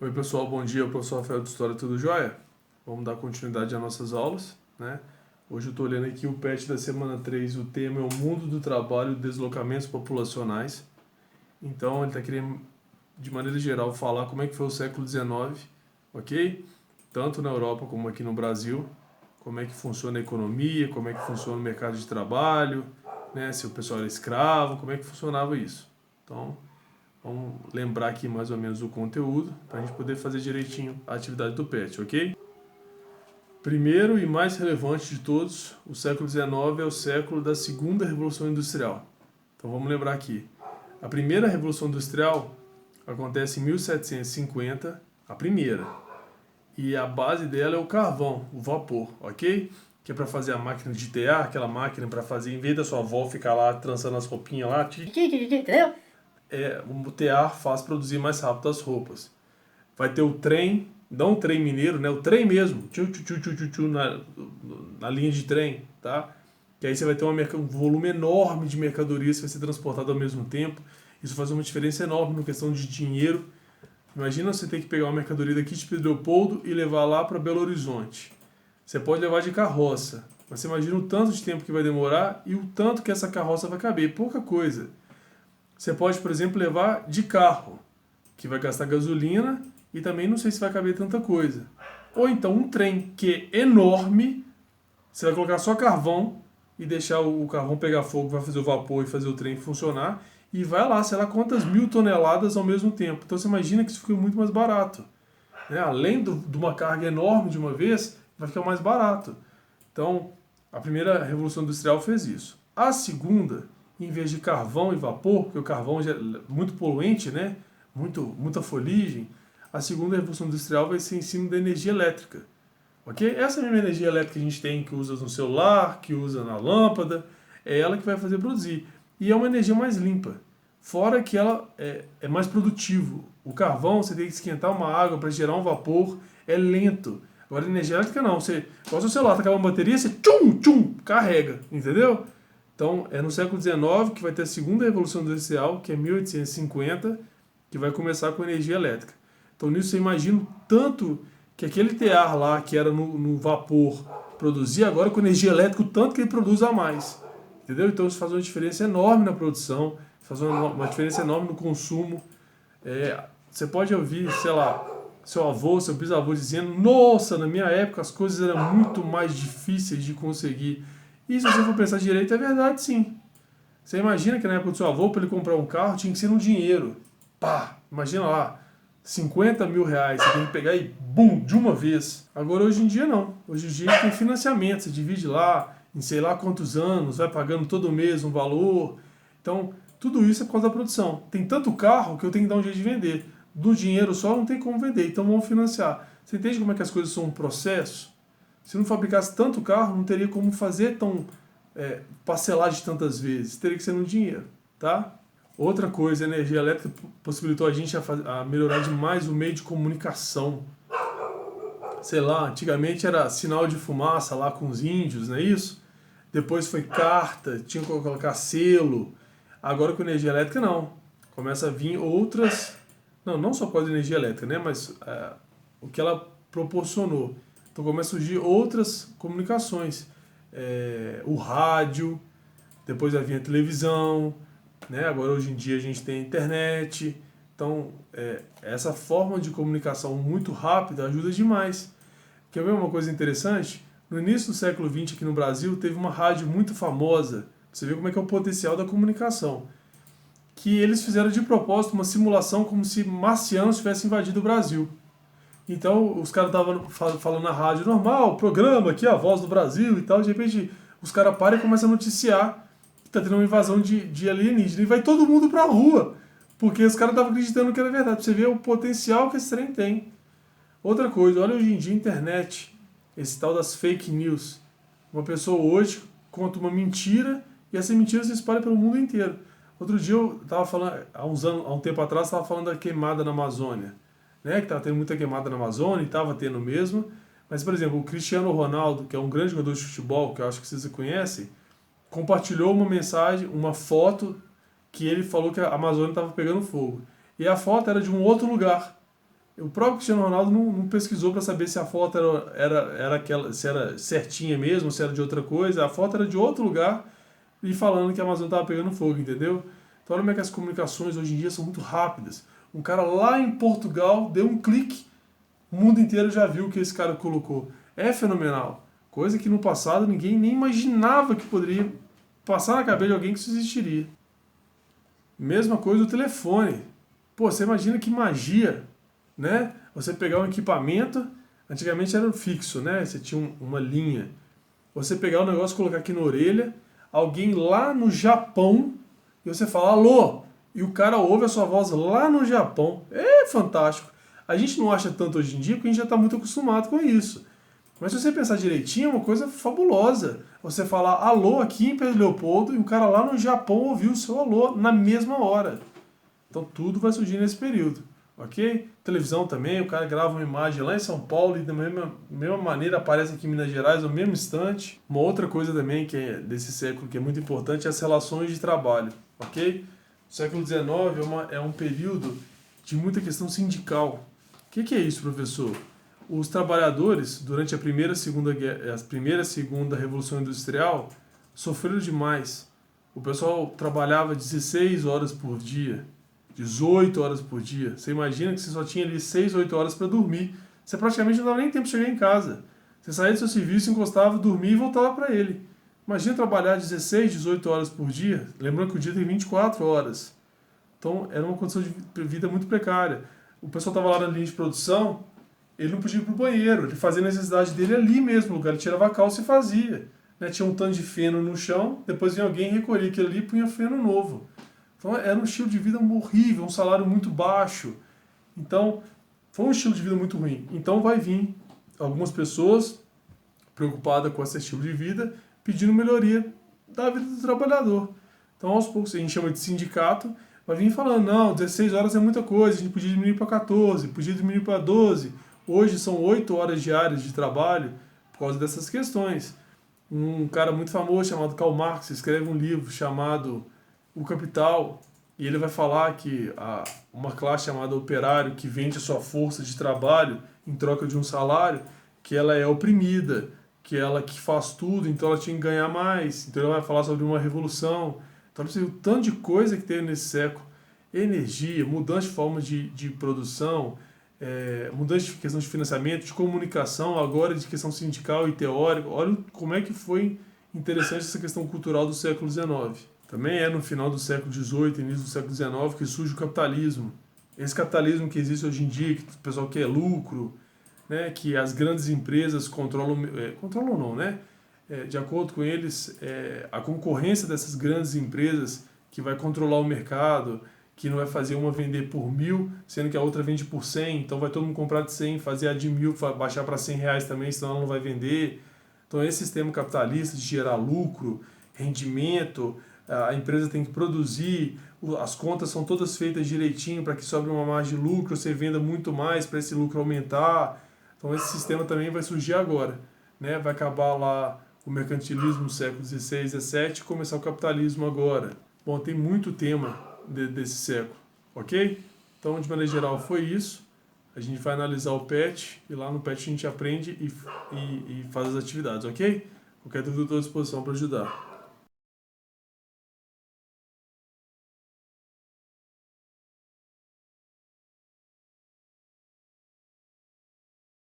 Oi pessoal, bom dia, o professor Rafael de História, tudo jóia? Vamos dar continuidade às nossas aulas, né? Hoje eu estou olhando aqui o PET da semana 3. O tema é o mundo do trabalho e deslocamentos populacionais. Então ele está querendo, de maneira geral, falar como é que foi o século XIX, ok? Tanto na Europa como aqui no Brasil, como é que funciona a economia, como é que funciona o mercado de trabalho, né? Se o pessoal era escravo, como é que funcionava isso. Então, vamos lembrar aqui mais ou menos o conteúdo para a gente poder fazer direitinho a atividade do PET, ok? Primeiro e mais relevante de todos, o século XIX é o século da segunda Revolução Industrial. Então vamos lembrar aqui. A primeira Revolução Industrial acontece em 1750, a primeira. E a base dela é o carvão, o vapor, ok? Que é para fazer a máquina de tear, aquela máquina para fazer, em vez da sua avó ficar lá trançando as roupinhas lá, entendeu? O tear faz produzir mais rápido as roupas. Vai ter o trem, não o trem mineiro, né? O trem mesmo, na linha de trem, tá? Que aí você vai ter um volume enorme de mercadorias que vai ser transportado ao mesmo tempo. Isso faz uma diferença enorme na questão de dinheiro. Imagina você ter que pegar uma mercadoria daqui de Pedro Leopoldo e levar lá para Belo Horizonte. Você pode levar de carroça, mas você imagina o tanto de tempo que vai demorar e o tanto que essa carroça vai caber. Pouca coisa. Você pode, por exemplo, levar de carro, que vai gastar gasolina e também não sei se vai caber tanta coisa. Ou então um trem que é enorme, você vai colocar só carvão e deixar o carvão pegar fogo, vai fazer o vapor e fazer o trem funcionar e vai lá, sei lá quantas 1.000 toneladas ao mesmo tempo. Então você imagina que isso fica muito mais barato, né? Além de uma carga enorme de uma vez, vai ficar mais barato. Então, a primeira Revolução Industrial fez isso. A segunda, em vez de carvão e vapor, porque o carvão já é muito poluente, né? Muita fuligem, a segunda Revolução Industrial vai ser em cima da energia elétrica. Ok? Essa mesma energia elétrica que a gente tem, que usa no celular, que usa na lâmpada, é ela que vai fazer produzir. E é uma energia mais limpa. Fora que ela é mais produtivo. O carvão, você tem que esquentar uma água para gerar um vapor, é lento. Agora, a energia elétrica não. Você, igual seu celular, tá acabando a bateria, você carrega, entendeu? Então, é no século XIX que vai ter a segunda Revolução Industrial, que é 1850, que vai começar com energia elétrica. Então, nisso você imagina o tanto que aquele tear lá, que era no vapor, produzia, agora com energia elétrica, o tanto que ele produz a mais. Entendeu? Então, isso faz uma diferença enorme na produção, faz uma diferença enorme no consumo. Você pode ouvir, sei lá, seu avô, seu bisavô dizendo: nossa, na minha época as coisas eram muito mais difíceis de conseguir. E se você for pensar direito, é verdade sim. Você imagina que na época do seu avô, para ele comprar um carro, tinha que ser no dinheiro. Pá, imagina lá, 50 mil reais, você tem que pegar e bum, de uma vez. Agora hoje em dia não. Hoje em dia tem financiamento, você divide lá em sei lá quantos anos, vai pagando todo mês um valor. Então, tudo isso é por causa da produção. Tem tanto carro que eu tenho que dar um jeito de vender. Do dinheiro só não tem como vender, então vamos financiar. Você entende como é que as coisas são um processo? Se não fabricasse tanto carro, não teria como fazer tão parcelar de tantas vezes. Teria que ser no dinheiro, tá? Outra coisa, a energia elétrica possibilitou a gente a melhorar demais o meio de comunicação. Sei lá, antigamente era sinal de fumaça lá com os índios, não é isso? Depois foi carta, tinha que colocar selo. Agora com energia elétrica não. Começa a vir outras... Não só por causa da energia elétrica, né? Mas o que ela proporcionou. Então começa a surgir outras comunicações. O rádio, depois vai vir a televisão, né? Agora hoje em dia a gente tem a internet. Então essa forma de comunicação muito rápida ajuda demais. Quer ver uma coisa interessante? No início do século XX aqui no Brasil teve uma rádio muito famosa. Você vê como é que é o potencial da comunicação. Que eles fizeram de propósito uma simulação como se marcianos tivessem invadido o Brasil. Então os caras estavam falando na rádio normal, programa aqui, a voz do Brasil e tal, de repente os caras param e começam a noticiar que tá tendo uma invasão de alienígena. E vai todo mundo pra rua, porque os caras estavam acreditando que era verdade. Pra você ver o potencial que esse trem tem. Outra coisa, olha hoje em dia a internet, esse tal das fake news. Uma pessoa hoje conta uma mentira e essa mentira se espalha pelo mundo inteiro. Outro dia eu estava falando, há um tempo atrás, estava falando da queimada na Amazônia, né? Que estava tendo muita queimada na Amazônia e estava tendo mesmo. Mas, por exemplo, o Cristiano Ronaldo, que é um grande jogador de futebol, que eu acho que vocês conhecem, compartilhou uma mensagem, uma foto, que ele falou que a Amazônia estava pegando fogo. E a foto era de um outro lugar. O próprio Cristiano Ronaldo não pesquisou para saber se a foto era aquela, se era certinha mesmo, se era de outra coisa. A foto era de outro lugar e falando que a Amazônia estava pegando fogo, entendeu? Então olha como é que as comunicações hoje em dia são muito rápidas. Um cara lá em Portugal deu um clique, o mundo inteiro já viu o que esse cara colocou. É fenomenal. Coisa que no passado ninguém nem imaginava que poderia passar na cabeça de alguém que isso existiria. Mesma coisa do telefone. Pô, você imagina que magia, né? Você pegar um equipamento, antigamente era fixo, né? Você tinha uma linha. Você pegar o negócio, colocar aqui na orelha, alguém lá no Japão, e você fala, alô, e o cara ouve a sua voz lá no Japão. É fantástico. A gente não acha tanto hoje em dia porque a gente já está muito acostumado com isso. Mas se você pensar direitinho, é uma coisa fabulosa. Você falar alô aqui em Pedro Leopoldo e o cara lá no Japão ouviu o seu alô na mesma hora. Então tudo vai surgir nesse período, ok? Televisão também, o cara grava uma imagem lá em São Paulo e da mesma maneira aparece aqui em Minas Gerais no mesmo instante. Uma outra coisa também que é desse século que é muito importante é as relações de trabalho, ok? O século XIX é um período de muita questão sindical. O que é isso, professor? Os trabalhadores, durante a primeira e segunda Revolução Industrial, sofreram demais. O pessoal trabalhava 16 horas por dia, 18 horas por dia. Você imagina que você só tinha ali 6, 8 horas para dormir. Você praticamente não dava nem tempo de chegar em casa. Você saía do seu serviço, encostava, dormia e voltava para ele. Imagina trabalhar 16, 18 horas por dia. Lembrando que o dia tem 24 horas. Então, era uma condição de vida muito precária. O pessoal estava lá na linha de produção, ele não podia ir para o banheiro. Ele fazia a necessidade dele ali mesmo, no lugar. Ele tirava a calça e fazia. Né? Tinha um tanto de feno no chão, depois vinha alguém recolher aquilo ali e punha feno novo. Então era um estilo de vida horrível, um salário muito baixo. Então foi um estilo de vida muito ruim. Então vai vir algumas pessoas preocupadas com esse estilo de vida pedindo melhoria da vida do trabalhador. Então aos poucos a gente chama de sindicato, vai vir falando, não, 16 horas é muita coisa, a gente podia diminuir para 14, podia diminuir para 12. Hoje são 8 horas diárias de trabalho por causa dessas questões. Um cara muito famoso chamado Karl Marx escreve um livro chamado O Capital, e ele vai falar que uma classe chamada operário que vende a sua força de trabalho em troca de um salário, que ela é oprimida, que ela que faz tudo, então ela tinha que ganhar mais. Então ele vai falar sobre uma revolução. Então o tanto de coisa que teve nesse século, energia, mudança de forma de produção, mudança de questão de financiamento, de comunicação, agora de questão sindical e teórica. Olha como é que foi interessante essa questão cultural do século XIX. Também é no final do século XVIII, início do século XIX, que surge o capitalismo. Esse capitalismo que existe hoje em dia, que o pessoal quer lucro, né, que as grandes empresas controlam não, né? De acordo com eles, a concorrência dessas grandes empresas que vai controlar o mercado, que não vai fazer uma vender por 1.000, sendo que a outra vende por 100, então vai todo mundo comprar de 100, fazer a de 1.000, baixar para R$100 também, senão ela não vai vender. Então esse sistema capitalista de gerar lucro, rendimento, a empresa tem que produzir, as contas são todas feitas direitinho para que sobre uma margem de lucro, você venda muito mais para esse lucro aumentar. Então esse sistema também vai surgir agora, né? Vai acabar lá o mercantilismo no século XVI, XVII e começar o capitalismo agora. Bom, tem muito tema desse século, ok? Então, de maneira geral, foi isso. A gente vai analisar o PET e lá no PET a gente aprende e faz as atividades, ok? Qualquer dúvida, eu estou à disposição para ajudar.